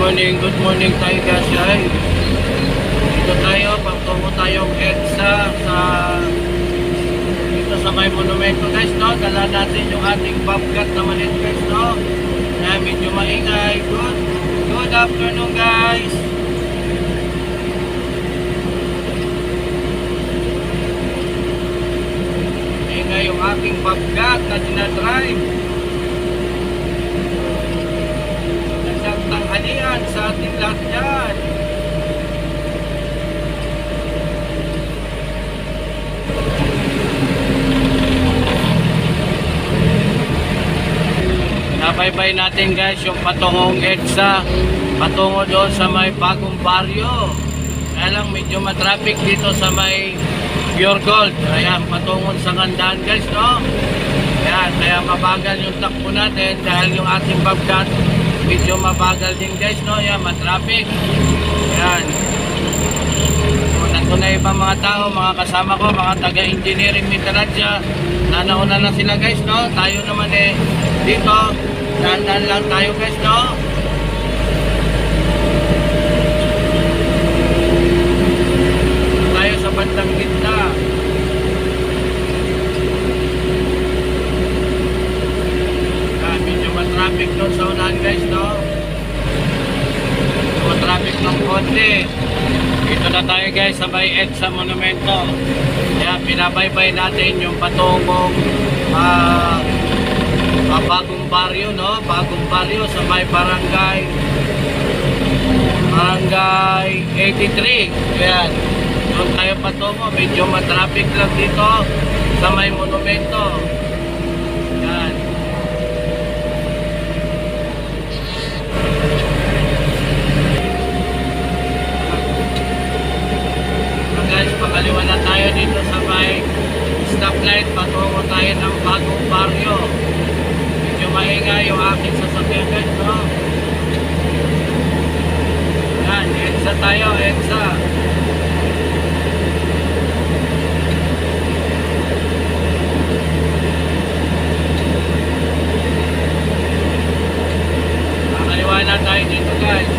good morning tayo guys. Ay, dito tayo, pagtungo tayong EDSA sa dito sa may monumento guys, no? Dala natin yung ating bobcat na maliit guys, no? Na medyo maingay. Good afternoon guys. Maingay yung ating bobcat na dinadrive. Tanghalian sa ating lahat dyan. Nabaybay natin guys yung patungong EDSA, patungo doon sa may bagong baryo. Kaya lang medyo matraffic dito sa may Pure Gold. Ayan, patungo sa Ngandaan guys, no? Ayan, kaya mabagal yung takbo natin dahil yung ating bobcat medyo mabagal din guys, no? Ayan, matraffic. Ayan. So, nandun na ibang mga tao, mga kasama ko, mga taga-engineering Mitradya. Nanauna na sila guys, no? Tayo naman dito, dahan-dahan lang tayo guys, no? Tayo sa bandang gitna. Medyo matraffic doon sa unahan guys, no? Matraffic ng konti. Dito na tayo guys sa may EDSA Monumento. Kaya pinabaybay natin yung patungong bagong baryo, no? Bagong baryo sa may barangay 83. Ayan, doon tayo patungo. Medyo matraffic lang dito sa may monumento. Ayan. Guys, pakaliwa na tayo dito sa may stoplight. Patungo tayo ng bagong baryo. Medyo maingay yung aking sasakyan guys, no? Yan, EDSA tayo, EDSA. Pakaliwa na tayo dito guys.